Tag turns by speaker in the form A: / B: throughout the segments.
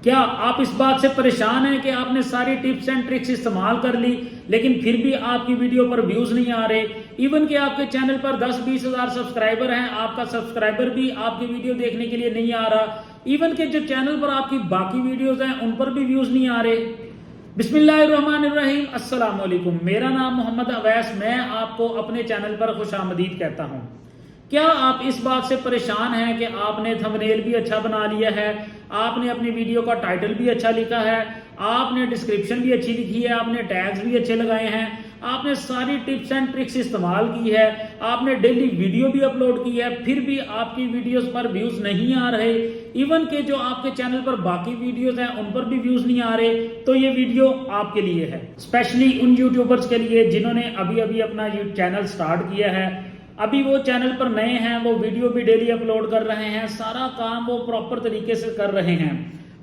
A: کیا آپ اس بات سے پریشان ہیں کہ آپ نے ساری ٹپس اینڈ ٹرکس استعمال کر لی لیکن پھر بھی آپ کی ویڈیو پر ویوز نہیں آ رہے؟ ایون کہ آپ کے چینل پر 10-20 ہزار سبسکرائبر ہیں، آپ کا سبسکرائبر بھی آپ کی ویڈیو دیکھنے کے لیے نہیں آ رہا، ایون کہ جو چینل پر آپ کی باقی ویڈیوز ہیں ان پر بھی ویوز نہیں آ رہے۔ بسم اللہ الرحمن الرحیم، السلام علیکم، میرا نام محمد اویس، میں آپ کو اپنے چینل پر خوش آمدید کہتا ہوں۔ کیا آپ اس بات سے پریشان ہیں کہ آپ نے تھمبنیل بھی اچھا بنا لیا ہے، آپ نے اپنی ویڈیو کا ٹائٹل بھی اچھا لکھا ہے، آپ نے ڈسکرپشن بھی اچھی لکھی ہے، آپ نے ٹیگز بھی اچھے لگائے ہیں، آپ نے ساری ٹپس اینڈ ٹرکس استعمال کی ہے، آپ نے ڈیلی ویڈیو بھی اپلوڈ کی ہے، پھر بھی آپ کی ویڈیوز پر ویوز نہیں آ رہے، ایون کہ جو آپ کے چینل پر باقی ویڈیوز ہیں ان پر بھی ویوز نہیں آ رہے؟ تو یہ ویڈیو آپ کے لیے ہے، اسپیشلی ان یوٹیوبرز کے لیے جنہوں نے ابھی اپنا چینل سٹارٹ کیا ہے، ابھی وہ چینل پر نئے ہیں، وہ ویڈیو بھی ڈیلی اپلوڈ کر رہے ہیں، سارا کام وہ پراپر طریقے سے کر رہے ہیں،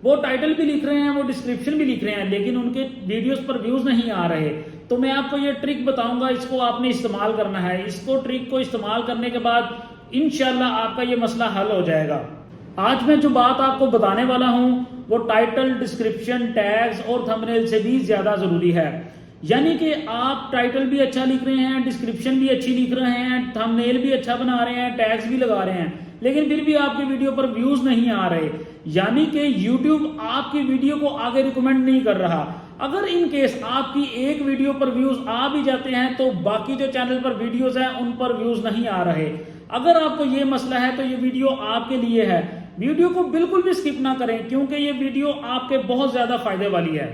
A: وہ ٹائٹل بھی لکھ رہے ہیں، وہ ڈسکرپشن بھی لکھ رہے ہیں، لیکن ان کے ویڈیوز پر ویوز نہیں آ رہے۔ تو میں آپ کو یہ ٹرک بتاؤں گا، اس کو آپ نے استعمال کرنا ہے، اس کو ٹرک کو استعمال کرنے کے بعد انشاءاللہ آپ کا یہ مسئلہ حل ہو جائے گا۔ آج میں جو بات آپ کو بتانے والا ہوں وہ ٹائٹل، ڈسکرپشن، ٹیگز اور تھمبنیل سے بھی زیادہ ضروری ہے۔ یعنی کہ آپ ٹائٹل بھی اچھا لکھ رہے ہیں، ڈسکرپشن بھی اچھی لکھ رہے ہیں، تھمبنیل بھی اچھا بنا رہے ہیں، ٹیگز بھی لگا رہے ہیں، لیکن پھر بھی آپ کی ویڈیو پر ویوز نہیں آ رہے، یعنی کہ یوٹیوب آپ کی ویڈیو کو آگے ریکمینڈ نہیں کر رہا۔ اگر ان کیس آپ کی ایک ویڈیو پر ویوز آ بھی جاتے ہیں تو باقی جو چینل پر ویڈیوز ہیں ان پر ویوز نہیں آ رہے۔ اگر آپ کو یہ مسئلہ ہے تو یہ ویڈیو آپ کے لیے ہے، ویڈیو کو بالکل بھی سکپ نہ کریں کیونکہ یہ ویڈیو آپ کے بہت زیادہ فائدے والی ہے۔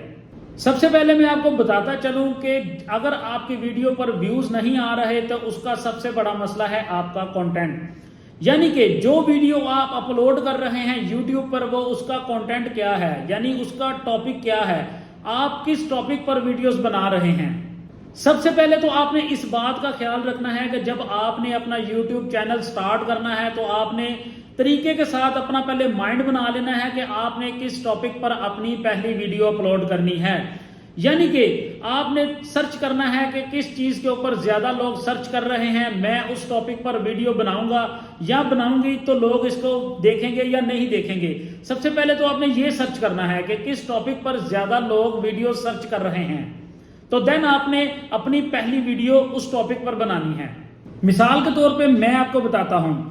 A: سب سے پہلے میں آپ کو بتاتا چلوں کہ اگر آپ کی ویڈیو پر ویوز نہیں آ رہے تو اس کا سب سے بڑا مسئلہ ہے آپ کا کنٹینٹ، یعنی کہ جو ویڈیو آپ اپلوڈ کر رہے ہیں یوٹیوب پر وہ اس کا کنٹینٹ کیا ہے، یعنی اس کا ٹاپک کیا ہے، آپ کس ٹاپک پر ویڈیوز بنا رہے ہیں۔ سب سے پہلے تو آپ نے اس بات کا خیال رکھنا ہے کہ جب آپ نے اپنا یوٹیوب چینل سٹارٹ کرنا ہے تو آپ نے طریقے کے ساتھ اپنا پہلے مائنڈ بنا لینا ہے کہ آپ نے کس ٹاپک پر اپنی پہلی ویڈیو اپلوڈ کرنی ہے، یعنی کہ آپ نے سرچ کرنا ہے کہ کس چیز کے اوپر زیادہ لوگ سرچ کر رہے ہیں، میں اس ٹاپک پر ویڈیو بناؤں گا یا بناؤں گی تو لوگ اس کو دیکھیں گے یا نہیں دیکھیں گے۔ سب سے پہلے تو آپ نے یہ سرچ کرنا ہے کہ کس ٹاپک پر زیادہ لوگ ویڈیو سرچ کر رہے ہیں، تو دین آپ نے اپنی پہلی ویڈیو اس ٹاپک پر بنانی ہے۔ مثال کے طور پہ میں آپ کو بتاتا ہوں،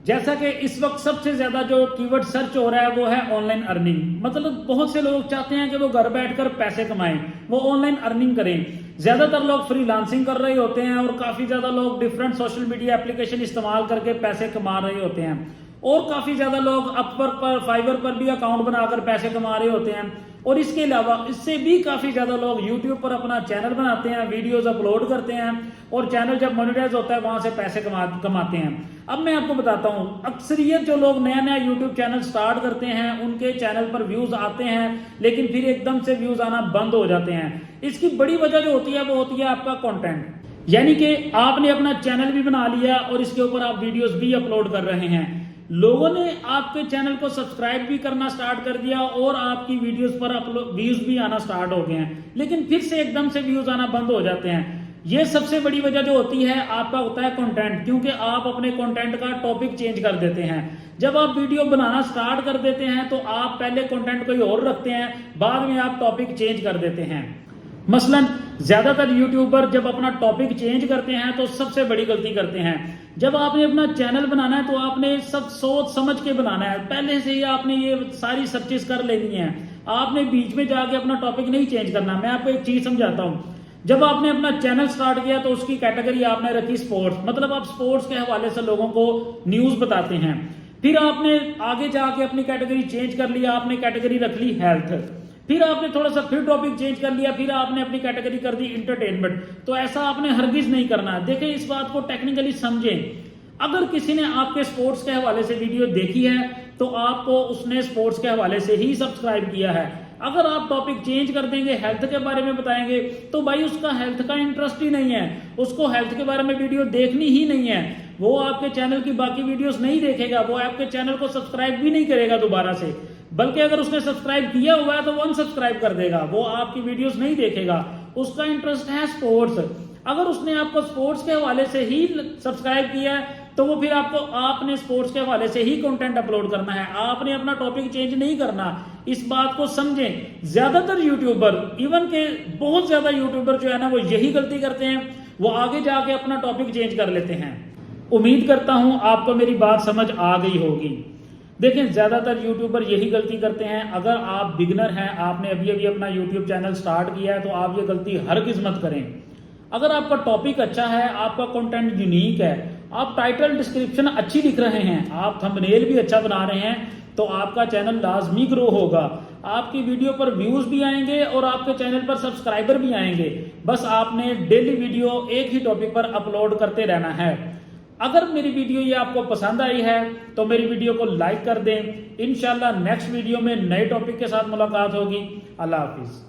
A: جیسا کہ اس وقت سب سے زیادہ جو کی ورڈ سرچ ہو رہا ہے وہ ہے آن لائن ارننگ، مطلب بہت سے لوگ چاہتے ہیں کہ وہ گھر بیٹھ کر پیسے کمائیں، وہ آن لائن ارننگ کریں۔ زیادہ تر لوگ فری لانسنگ کر رہے ہوتے ہیں اور کافی زیادہ لوگ ڈیفرنٹ سوشل میڈیا اپلیکیشن استعمال کر کے پیسے کما رہے ہوتے ہیں، اور کافی زیادہ لوگ اپ ورک پر، فائیور پر بھی اکاؤنٹ بنا کر پیسے کما رہے ہوتے ہیں، اور اس کے علاوہ اس سے بھی کافی زیادہ لوگ یوٹیوب پر اپنا چینل بناتے ہیں، ویڈیوز اپلوڈ کرتے ہیں، اور چینل جب مونیٹائز ہوتا ہے وہاں سے پیسے کماتے ہیں۔ اب میں آپ کو بتاتا ہوں، اکثریت جو لوگ نیا یوٹیوب چینل سٹارٹ کرتے ہیں ان کے چینل پر ویوز آتے ہیں لیکن پھر ایک دم سے ویوز آنا بند ہو جاتے ہیں۔ اس کی بڑی وجہ جو ہوتی ہے وہ ہوتی ہے آپ کا کنٹینٹ، یعنی کہ آپ نے اپنا چینل بھی بنا لیا اور اس کے اوپر آپ ویڈیوز بھی اپلوڈ کر رہے ہیں، لوگوں نے آپ کے چینل کو سبسکرائب بھی کرنا سٹارٹ کر دیا اور آپ کی ویڈیوز پر ویوز بھی آنا سٹارٹ ہو گئے ہیں، لیکن پھر سے ایک دم سے ویوز آنا بند ہو جاتے ہیں۔ یہ سب سے بڑی وجہ جو ہوتی ہے آپ کا ہوتا ہے کنٹینٹ، کیونکہ آپ اپنے کنٹینٹ کا ٹاپک چینج کر دیتے ہیں۔ جب آپ ویڈیو بنانا سٹارٹ کر دیتے ہیں تو آپ پہلے کنٹینٹ کوئی اور رکھتے ہیں، بعد میں آپ ٹاپک چینج کر دیتے ہیں۔ مثلا زیادہ تر یوٹیوبر جب اپنا ٹاپک چینج کرتے ہیں تو سب سے بڑی غلطی کرتے ہیں۔ جب آپ نے اپنا چینل بنانا ہے تو آپ نے سب سوچ سمجھ کے بنانا ہے، پہلے سے ہی آپ نے یہ ساری سرچز کر لینی ہیں، آپ نے بیچ میں جا کے اپنا ٹاپک نہیں چینج کرنا۔ میں آپ کو ایک چیز سمجھاتا ہوں، جب آپ نے اپنا چینل سٹارٹ کیا تو اس کی کیٹیگری آپ نے رکھی سپورٹس، مطلب آپ سپورٹس کے حوالے سے لوگوں کو نیوز بتاتے ہیں۔ پھر آپ نے آگے جا کے اپنی کیٹیگری چینج کر لیا، آپ نے کیٹیگری رکھ لی ہیلتھ، پھر آپ نے تھوڑا سا پھر ٹاپک چینج کر لیا، پھر آپ نے اپنی کیٹیگری کر دی انٹرٹینمنٹ۔ تو ایسا آپ نے ہرگز نہیں کرنا۔ دیکھیں اس بات کو ٹیکنیکلی سمجھیں، اگر کسی نے آپ کے سپورٹس کے حوالے سے ویڈیو دیکھی ہے تو آپ کو اس نے سپورٹس کے حوالے سے ہی سبسکرائب کیا ہے۔ اگر آپ ٹاپک چینج کر دیں گے، ہیلتھ کے بارے میں بتائیں گے، تو بھائی اس کا ہیلتھ کا انٹرسٹ ہی نہیں ہے، اس کو ہیلتھ کے بارے میں ویڈیو دیکھنی ہی نہیں ہے، وہ آپ کے چینل کی باقی ویڈیوز نہیں دیکھے گا، وہ آپ کے چینل کو سبسکرائب بھی نہیں کرے گا دوبارہ سے، بلکہ اگر اس نے سبسکرائب کیا ہوا ہے تو وہ انسبسکرائب کر دے گا، وہ آپ کی ویڈیوز نہیں دیکھے گا۔ اس کا انٹرسٹ ہے سپورٹس، اگر اس نے آپ کو سپورٹس کے حوالے سے ہی سبسکرائب کیا ہے تو وہ پھر آپ نے سپورٹس کے حوالے سے ہی کنٹینٹ اپلوڈ کرنا ہے، آپ نے اپنا ٹاپک چینج نہیں کرنا. اس بات کو سمجھیں. زیادہ تر یوٹیوبر، ایون کہ بہت زیادہ یوٹیوبر جو ہے نا وہ یہی غلطی کرتے ہیں، وہ آگے جا کے اپنا ٹاپک چینج کر لیتے ہیں. امید کرتا ہوں آپ کو میری بات سمجھ آ گئی ہوگی. دیکھیں زیادہ تر یوٹیوبر یہی غلطی کرتے ہیں. اگر آپ بگنر ہیں، آپ نے ابھی اپنا یوٹیوب چینل سٹارٹ کیا ہے، تو آپ یہ غلطی ہرگز مت کریں. اگر آپ کا ٹاپک اچھا ہے، آپ کا کنٹینٹ یونیک ہے، آپ ٹائٹل ڈسکرپشن اچھی لکھ رہے ہیں، آپ تھمبنیل بھی اچھا بنا رہے ہیں، تو آپ کا چینل لازمی گرو ہوگا. آپ کی ویڈیو پر ویوز بھی آئیں گے اور آپ کے چینل پر سبسکرائبر بھی آئیں گے. بس آپ نے ڈیلی ویڈیو ایک ہی ٹاپک پر اپلوڈ کرتے رہنا ہے. اگر میری ویڈیو یہ آپ کو پسند آئی ہے تو میری ویڈیو کو لائک کر دیں. انشاءاللہ نیکسٹ ویڈیو میں نئے ٹاپک کے ساتھ ملاقات ہوگی. اللہ حافظ.